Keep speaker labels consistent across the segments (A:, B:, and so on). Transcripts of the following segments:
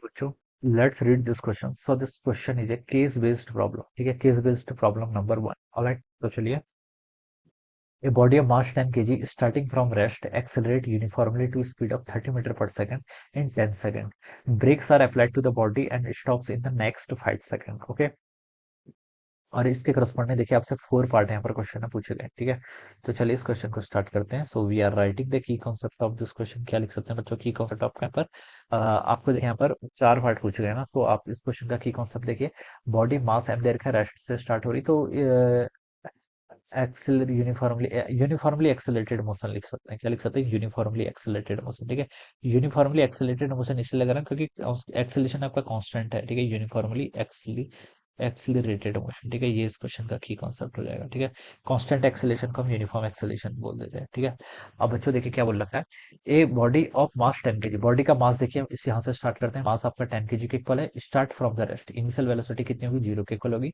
A: बच्चों, let's read this question. So this question is a case based problem. ठीक है, case based problem number 1. Alright, तो चलिए. A body of mass 10 kg starting from rest accelerate uniformly to speed of 30 meter per second in 10 seconds. Brakes are applied to the body and stops in the next 5 seconds. Okay. और इसके corresponding देखिए आपसे 4 part यहाँ पर question में पूछे गए. ठीक है, तो चलिए इस क्वेश्चन को स्टार्ट करते हैं. So we are writing the key concept of this question. क्या लिख सकते हैं बच्चों? की कॉन्सेप्ट ऑफ यहाँ पर आपको देखिए यहाँ पर 4 पार्ट पूछे गए ना, तो आप इस क्वेश्चन का की कॉन्सेप्ट देखिए. बॉडी मास एम देर का रेस्ट से स्टार्ट हो रही, तो एक्सेलर यूनिफॉर्मली एक्सेलरेटेड मोशन लिख सकते हैं. क्या लिख सकते हैं? Uniformly accelerated motion. ठीक है, यूनिफॉर्मली एक्सेलरेटेड मोशन इसलिए लग रहा है क्योंकि एक्सेलेशन आपका कांस्टेंट है. ठीक है, यूनिफॉर्मली एक्सेलरेटेड मोशन. ठीक है, ये इस क्वेश्चन का की कॉन्सेप्ट हो जाएगा. ठीक है, कांस्टेंट एक्सेलेरेशन को हम यूनिफॉर्म एक्सेलेरेशन बोल देते हैं. ठीक है, अब बच्चों देखिए क्या बोल रखा है. A body of mass 10 KG. Body का मास देखिए इस यहाँ से स्टार्ट करते हैं. मास आपका 10 केजी के इक्वल है. Start from the rest. Initial velocity कितनी होगी? 0 के इक्वल होगी.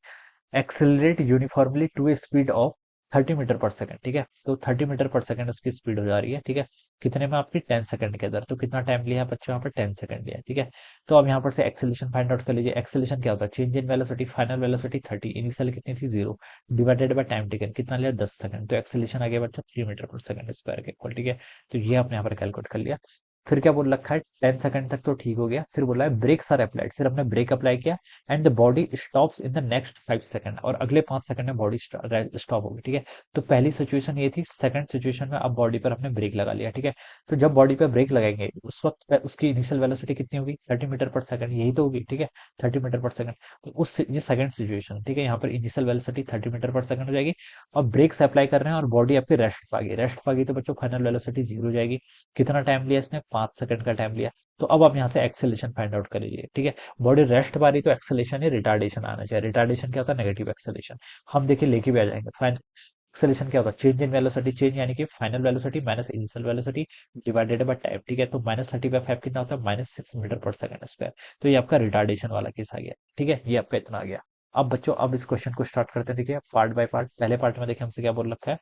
A: Accelerate uniformly to a speed of 30 metre पर सेकंड. ठीक है, तो 30 मीटर पर सेकंड उसकी स्पीड हो जा रही है. ठीक है, कितने में? आपकी 10 सेकंड के अंदर. तो कितना टाइम लिया है बच्चों? यहाँ पर 10 सेकंड लिया है. ठीक है, तो अब यहाँ पर से एक्सेलेरेशन फाइंड आउट कर लीजिए. एक्सेलेरेशन क्या होता है? Change in velocity, final velocity 30, initial कितनी थी? 0, डिवाइडेड बाय टाइम टेकन. कितना लिया? 10 सेकंड. तो एक्सेलेरेशन आ गया बच्चों 3 मीटर पर सेकंड स्क्वायर के इक्वल. ठीक है, तो ये आपने यहाँ पर कैलकुलेट कर लिया. फिर क्या बोल रखा है? 10 सेकंड तक तो ठीक हो गया. फिर बोला है ब्रेक्स आर अप्लाइड. फिर हमने ब्रेक अप्लाई किया and the body stops in the next 5 second. और अगले 5 सेकंड में बॉडी स्टॉप होगी. ठीक है, तो पहली सिचुएशन ये थी. सेकंड सिचुएशन में अब बॉडी पर हमने ब्रेक लगा लिया. ठीक है, तो जब बॉडी पर ब्रेक लगाएंगे उस वक्त उसकी इनिशियल वेलोसिटी कितनी होगी? 30 मीटर पर सेकंड. यही तो होगी. ठीक है, 30 मीटर पर सेकंड. तो उस ये सेकंड सिचुएशन. ठीक है, यहाँ पर इनिशियल वेलोसिटी 30 मीटर पर सेकंड हो जाएगी. अब ब्रेक्स अप्लाई कर रहे हैं और बॉडी आपकी रेस्ट पा गई. रेस्ट पा गई तो बच्चों फाइनल वेलोसिटी 0 हो जाएगी. कितना टाइम लिया इसने? 5 सेकंड का टाइम लिया. तो अब आप यहाँ से एक्सेलेरेशन फाइंड आउट कर लीजिए. ठीक है, बॉडी रेस्ट पा रही तो एक्सेलेरेशन या रिटार्डेशन आना चाहिए. रिटार्डेशन क्या होता है? Negative acceleration. हम देखिए लेके भी आ जाएंगे. फाइन एक्सेलेरेशन क्या होगा? Change in velocity. चेंज यानी कि final velocity minus initial velocity divided by time. ठीक है, तो -30/5 कितना होता है? -6 मीटर पर सेकंड स्क्वायर. तो ये आपका रिटार्डेशन वाला केस आ गया. ठीक है, ये आपका इतना आ गया. अब बच्चों अब इस क्वेश्चन को स्टार्ट करते हैं. देखिए पार्ट बाय पार्ट. पहले पार्ट में देखिए हमसे क्या बोल रखा है.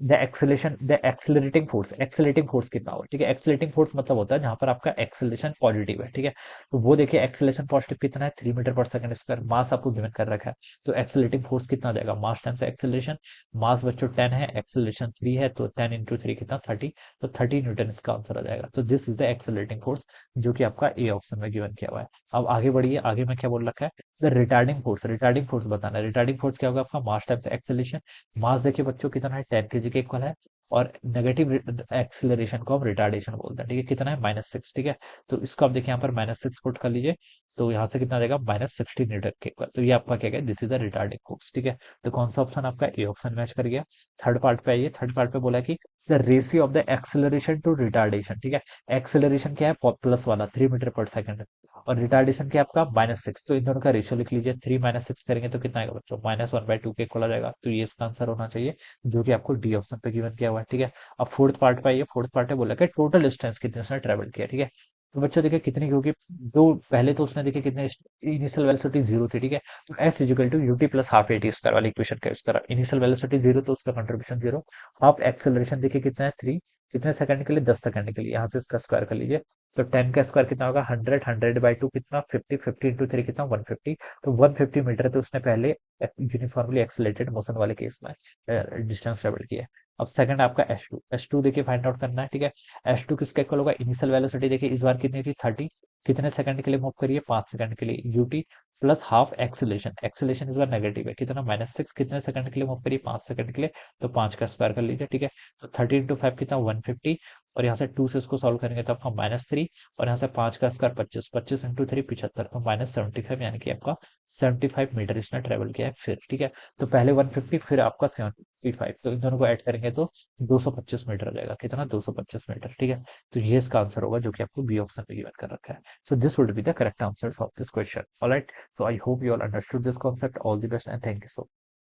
A: द एक्सेलरेटिंग फोर्स कितना होगा? ठीक है, एक्सेलरेटिंग फोर्स मतलब होता है जहां पर आपका एक्सेलरेशन पॉजिटिव है. ठीक है, तो वो देखिए एक्सेलरेशन पॉजिटिव कितना है? 3 मीटर पर सेकंड स्क्वायर. मास आपको गिवन कर रखा है, तो एक्सेलरेटिंग फोर्स कितना आ जाएगा? मास टाइम्स एक्सेलरेशन. मास बच्चों 10 है, एक्सेलरेशन 3 है, तो 10 इंटू 3 कितना? 30. तो 30 न्यूटन इसका आंसर आ जाएगा. तो this is the accelerating force जो कि आपका ए ऑप्शन में गिवन किया हुआ है. अब आगे बढ़िए. आगे में क्या बोल रखा है? The retarding force. Retarding force बताना है. रिटार्डिंग फोर्स क्या होगा आपका? मास टाइम्स एक्सेलरेशन. मास देखिए बच्चों कितना है? 10 केजी के इक्वल है. और नेगेटिव एक्सेलरेशन को हम रिटार्डेशन बोलते हैं. ठीक है, कितना है? -6. ठीक है, तो इसको आप देखिए यहाँ पर -6 पुट कर लीजिए. तो यहाँ से कितना आ जाएगा? -16 न्यूटन के इक्वल. तो ये आपका क्या है? This is the retarding force. ठीक है, तो कौन सा ऑप्शन आपका? ए ऑप्शन मैच कर गया. थर्ड पार्ट पे आइए. थर्ड पार्ट पे बोला कि the ratio of the acceleration to retardation. ठीक है, एक्सेलरेशन क्या है? प्लस वाला 3 मीटर पर सेकंड. और रिटार्डेशन क्या है आपका? -6. तो इन दोनों का रेशियो लिख लीजिए. 3 -6 करेंगे तो कितना आएगा बच्चों? -1/2 के इक्वल आ जाएगा. तो ये इसका आंसर होना चाहिए जो कि आपको डी ऑप्शन पे गिवन किया हुआ है. ठीक है, अब फोर्थ पार्ट पे आइए. फोर्थ पार्ट में बोला कि टोटल डिस्टेंस कितने उसने ट्रेवल किया. ठीक है, तो बच्चों देखिए कितनी होगी. दो पहले तो उसने देखिए कितने इनिशियल वेलोसिटी 0 थी. ठीक है, तो s equal to ut plus half at square वाली इक्वेशन का यूज करा. इनिशियल वेलोसिटी 0 तो उसका कंट्रीब्यूशन 0. हाफ एक्सेलरेशन देखिए कितना है? 3. कितने सेकंड के लिए? 10 सेकंड के लिए. यहाँ से इसका स्क्वायर कर लीजिए. तो 10 का स्क्वायर कितना होगा? 100. 100/2 कितना? 50. 50 इंटू 3 कितना? 150. तो 150 मीटर तो उसने पहले यूनिफॉर्मली एक्सेलरेटेड मोशन वाले केस में डिस्टेंस ट्रेवल किया है. अब सेकंड आपका एस टू देखिए फाइंड आउट करना है. ठीक है, एस टू किसका इक्वल होगा? इनिशियल वेलोसिटी देखिए इस बार कितनी थी? 30. कितने सेकंड के लिए मूव करिए? 5 सेकंड के लिए. UT plus half acceleration. Acceleration इस बार नेगेटिव है. कितना? -6. कितने सेकंड के लिए मूव करिए? 5 सेकंड के लिए. तो 5 का स्क्वायर कर लीजिए. ठीक है, तो 30 इंटू 5 कितना? 150. और यहाँ से 2 से इसको सॉल्व करेंगे तो आपका -3. और यहाँ से 5 का स्क्वायर 25. 25 इंटू 3 75. तो -75 यानी कि आपका 75 मीटर इसने ट्रेवल किया है फिर. ठीक है, तो पहले 150 फिर आपका 75. तो इन दोनों को ऐड करेंगे तो 225 मीटर आ जाएगा. कितना? 225 मीटर. ठीक है, तो ये इसका आंसर होगा जो कि आपको बी ऑप्शन पे गिवन कर रखा है. So this would be the correct answer of this question. Alright, so I hope you all understood this concept. All the best and thank you so much.